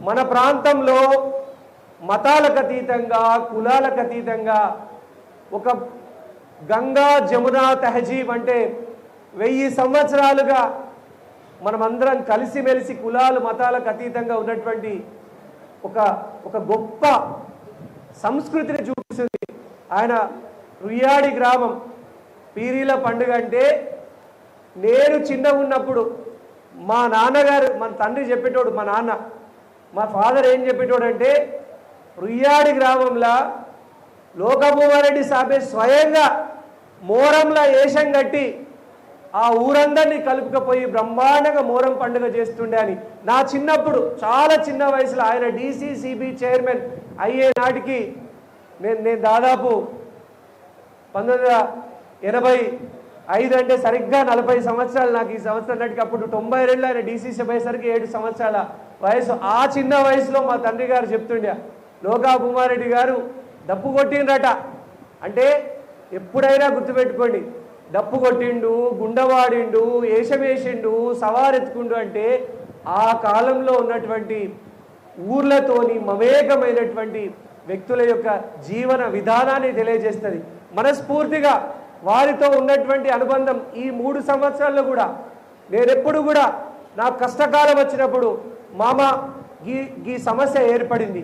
మన ప్రాంతంలో మతాలకు అతీతంగా కులాలకు అతీతంగా ఒక గంగా జమున తహజీబ్ అంటే 1000 సంవత్సరాలుగా మనమందరం కలిసిమెలిసి కులాలు మతాలకు అతీతంగా ఉన్నటువంటి ఒక గొప్ప సంస్కృతిని చూపిస్తుంది ఆయన రుయ్యాడి గ్రామం. పీరీల పండుగ అంటే నేను చిన్నగా ఉన్నప్పుడు మా నాన్నగారు మన తండ్రి చెప్పేటోడు, మా నాన్న మా ఫాదర్ ఏం చెప్పేటోడు అంటే రుయ్యాడి గ్రామంలో లోకభూమారెడ్డి సాబే స్వయంగా మోరంలా ఏషం కట్టి ఆ ఊరందరినీ కలుపుకపోయి బ్రహ్మాండంగా మోరం పండుగ చేస్తుండే అని నా చిన్నప్పుడు చాలా చిన్న వయసులో ఆయన డీసీసీబీ చైర్మన్ అయ్యే నాటికి నేను దాదాపు 1985 అంటే సరిగ్గా 40 సంవత్సరాలు నాకు ఈ సంవత్సరం నాటికి. అప్పుడు 92లో ఆయన డీసీసీ పోయేసరికి 7 సంవత్సరాల వయసు. ఆ చిన్న వయసులో మా తండ్రి గారు చెప్తుండే లోకా భూమారెడ్డి గారు డప్పు కొట్టిండ్రట. అంటే ఎప్పుడైనా గుర్తుపెట్టుకోండి, డప్పు కొట్టిండు, గుండవాడిండు, ఏషమేసిండు, సవారెత్తుకుండు అంటే ఆ కాలంలో ఉన్నటువంటి ఊర్లతోని మమేకమైనటువంటి వ్యక్తుల యొక్క జీవన విధానాన్ని తెలియజేస్తుంది. మనస్ఫూర్తిగా వారితో ఉన్నటువంటి అనుబంధం ఈ 3 సంవత్సరాల్లో కూడా నేనెప్పుడు కూడా నాకు కష్టకాలం వచ్చినప్పుడు మామ ఈ సమస్య ఏర్పడింది,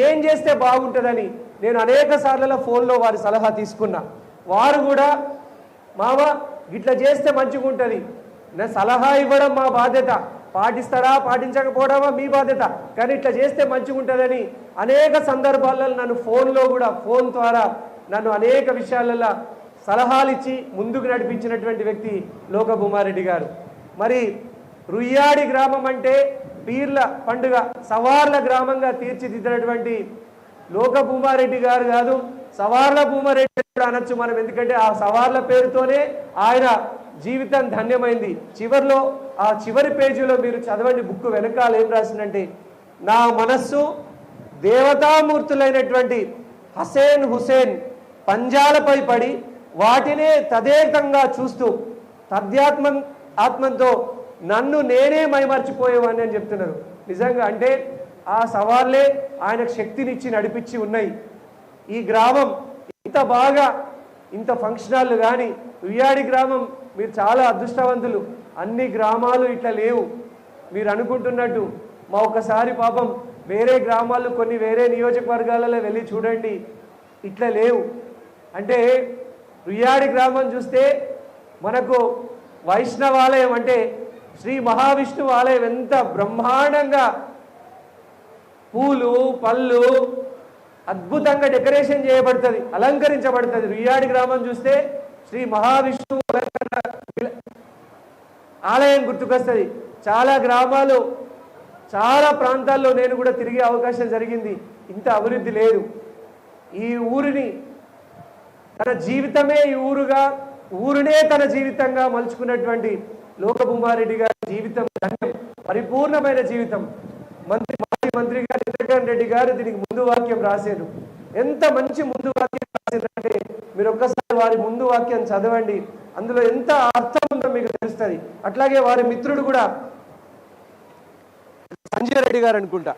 ఏం చేస్తే బాగుంటుందని నేను అనేక సార్లు ఫోన్లో వారి సలహా తీసుకున్నా. వారు కూడా మామ ఇట్లా చేస్తే మంచిగా ఉంటుంది, నేను సలహా ఇవ్వడం మా బాధ్యత, పాటిస్తారా పాటించకపోవడమా మీ బాధ్యత, కానీ ఇట్లా చేస్తే మంచిగా ఉంటుందని అనేక సందర్భాలలో నన్ను ఫోన్ ద్వారా నన్ను అనేక విషయాలలో సలహాలు ఇచ్చి ముందుకు నడిపించినటువంటి వ్యక్తి లోక భూమారెడ్డి గారు. మరి రుయ్యాడి గ్రామం అంటే పీర్ల పండుగ సవార్ల గ్రామంగా తీర్చిదిద్దినటువంటి లోక భూమారెడ్డి గారు కాదు, సవార్ల భూమారెడ్డి కూడా అనొచ్చు మనం. ఎందుకంటే ఆ సవార్ల పేరుతోనే ఆయన జీవితం ధన్యమైంది. చివరిలో ఆ చివరి పేజీలో మీరు చదవండి, బుక్ వెనకాల ఏం రాసిందంటే నా మనస్సు దేవతామూర్తులైనటువంటి హసేన్ హుసేన్ పంజాలపై పడి వాటినే తదేకంగా చూస్తూ ఆత్మంతో నన్ను నేనే మైమర్చిపోయేవాడిని అని చెప్తున్నారు. నిజంగా అంటే ఆ సవాళ్ళే ఆయనకు శక్తినిచ్చి నడిపించి ఉన్నాయి. ఈ గ్రామం ఇంత బాగా ఇంత ఫంక్షనాలు కానీ రుయ్యాడి గ్రామం మీరు చాలా అదృష్టవంతులు. అన్ని గ్రామాలు ఇట్లా లేవు మీరు అనుకుంటున్నట్టు. మా ఒక్కసారి పాపం వేరే గ్రామాలు కొన్ని వేరే నియోజకవర్గాలలో వెళ్ళి చూడండి, ఇట్లా లేవు. అంటే రుయ్యాడి గ్రామం చూస్తే మనకు వైష్ణవాలయం అంటే శ్రీ మహావిష్ణువు ఆలయం ఎంత బ్రహ్మాండంగా పూలు పళ్ళు అద్భుతంగా డెకరేషన్ చేయబడుతుంది, అలంకరించబడుతుంది. రుయ్యాడి గ్రామం చూస్తే శ్రీ మహావిష్ణువు ఆలయం గుర్తుకొస్తుంది. చాలా గ్రామాలు చాలా ప్రాంతాల్లో నేను కూడా తిరిగే అవకాశం జరిగింది. ఇంత అభివృద్ధి లేదు. ఈ ఊరిని తన జీవితమే ఈ ఊరునే తన జీవితంగా మలుచుకున్నటువంటి లోక భూమారెడ్డి గారి జీవితం ధన్యం, పరిపూర్ణమైన జీవితం. మాజీ మంత్రి గారు ఇంద్రకరణ్ రెడ్డి గారు దీనికి ముందు వాక్యం రాశారు. ఎంత మంచి ముందు వాక్యం రాశారంటే మీరు ఒక్కసారి వారి ముందు వాక్యం చదవండి, అందులో ఎంత అర్థం ఉందో మీకు తెలుస్తుంది. అట్లాగే వారి మిత్రుడు కూడా సంజీవ్ రెడ్డి గారు అనుకుంటా,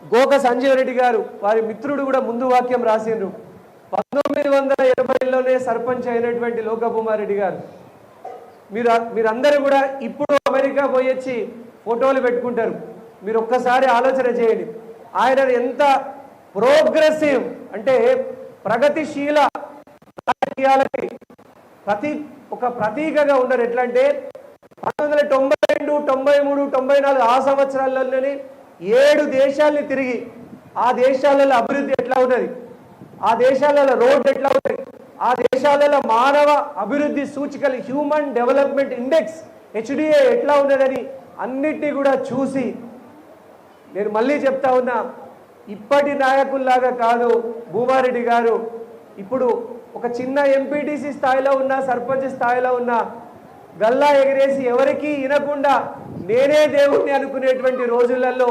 గోక సంజీవ్ రెడ్డి గారు వారి మిత్రుడు కూడా ముందు వాక్యం రాసిండ్రు. 1980లోనే సర్పంచ్ అయినటువంటి లోక భూమారెడ్డి గారు. మీరందరూ కూడా ఇప్పుడు అమెరికా పోయొచ్చి ఫోటోలు పెట్టుకుంటారు. మీరు ఒక్కసారి ఆలోచన చేయండి, ఆయన ఎంత ప్రోగ్రెసివ్ అంటే ప్రగతిశీల రాజకీయాలకి ఒక ప్రతీకగా ఉన్నారు. ఎట్లా అంటే 1992, 93, 94 ఆ సంవత్సరాలలోనే 7 దేశాలని తిరిగి ఆ దేశాలలో అభివృద్ధి ఎట్లా ఉన్నది, ఆ దేశాలలో రోడ్డు ఎట్లా ఉన్నది, ఆ దేశాలలో మానవ అభివృద్ధి సూచికలు హ్యూమన్ డెవలప్మెంట్ ఇండెక్స్ HDA ఎట్లా ఉన్నదని అన్నిటినీ కూడా చూసి నేను మళ్ళీ చెప్తా ఉన్నా, ఇప్పటి నాయకుల్లాగా కాదు భూమారెడ్డి గారు. ఇప్పుడు ఒక చిన్న ఎంపీటీసీ స్థాయిలో ఉన్న సర్పంచ్ స్థాయిలో ఉన్న గల్లా ఎగిరేసి ఎవరికి వినకుండా నేనే దేవుణ్ణి అనుకునేటువంటి రోజులలో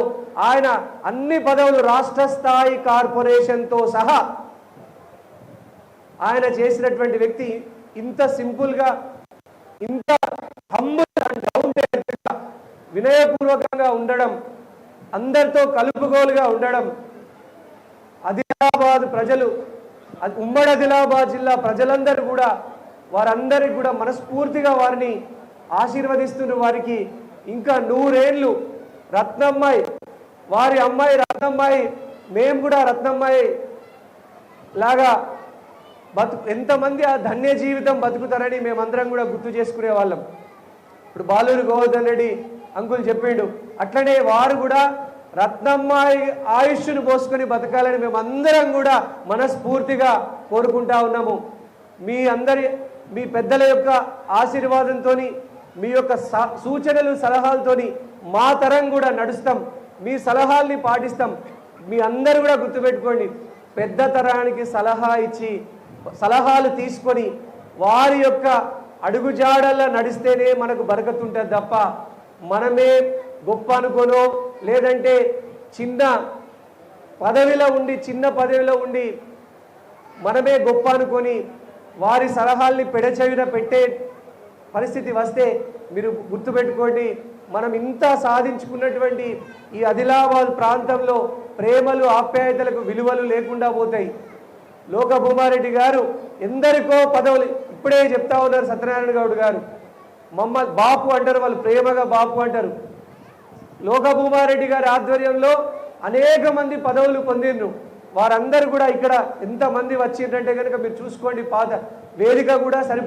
ఆయన అన్ని పదవులు రాష్ట్ర స్థాయి కార్పొరేషన్తో సహా ఆయన చేసినటువంటి వ్యక్తి. ఇంత సింపుల్గా ఇంత humble and down to earth గా వినయపూర్వకంగా ఉండడం, అందరితో కలుపుగోలుగా ఉండడం, ఆదిలాబాద్ ప్రజలు, ఉమ్మడి ఆదిలాబాద్ జిల్లా ప్రజలందరూ కూడా వారందరికీ కూడా మనస్ఫూర్తిగా వారిని ఆశీర్వదిస్తున్న వారికి ఇంకా 100 ఏళ్ళు రత్నమ్మాయి, వారి అమ్మాయి రత్నమ్మాయి, మేము కూడా రత్నమ్మాయి లాగా ఎంతమంది ఆ ధన్య జీవితం బతుకుతారని మేమందరం కూడా గుర్తు చేసుకునే వాళ్ళం. ఇప్పుడు బాలూరు గోవర్ధన్ రెడ్డి అంకుల్ చెప్పిండు, అట్లనే వారు కూడా రత్నమ్మాయి ఆయుష్ను పోసుకొని బతకాలని మేమందరం కూడా మనస్ఫూర్తిగా కోరుకుంటా ఉన్నాము. మీ పెద్దల యొక్క ఆశీర్వాదంతో, మీ యొక్క సూచనలు సలహాలతోని మా తరం కూడా నడుస్తాం, మీ సలహాల్ని పాటిస్తాం. మీ అందరూ కూడా గుర్తుపెట్టుకోండి, పెద్ద తరానికి సలహా ఇచ్చి సలహాలు తీసుకొని వారి యొక్క అడుగుజాడల్లో నడిస్తేనే మనకు బరకత్ ఉంటుంది తప్ప మనమే గొప్ప అనుకోనో లేదంటే చిన్న పదవిలో ఉండి మనమే గొప్ప అనుకొని వారి సలహాల్ని పెడచెవిన పెట్టే పరిస్థితి వస్తే మీరు గుర్తుపెట్టుకోండి, మనం ఇంత సాధించుకున్నటువంటి ఈ ఆదిలాబాద్ ప్రాంతంలో ప్రేమలు ఆప్యాయతలకు విలువలు లేకుండా పోతాయి. లోక భూమారెడ్డి గారు ఎందరికో పదవులు ఇప్పుడే చెప్తా ఉన్నారు. సత్యనారాయణ గౌడ్ గారు మమ్మల్ని బాపు అంటారు, వాళ్ళు ప్రేమగా బాపు అంటారు. లోక భూమారెడ్డి గారి ఆధ్వర్యంలో అనేక మంది పదవులు పొందిండ్రు. వారందరూ కూడా ఇక్కడ ఎంతమంది వచ్చిందంటే కనుక మీరు చూసుకోండి, పాత వేదిక కూడా సరిపో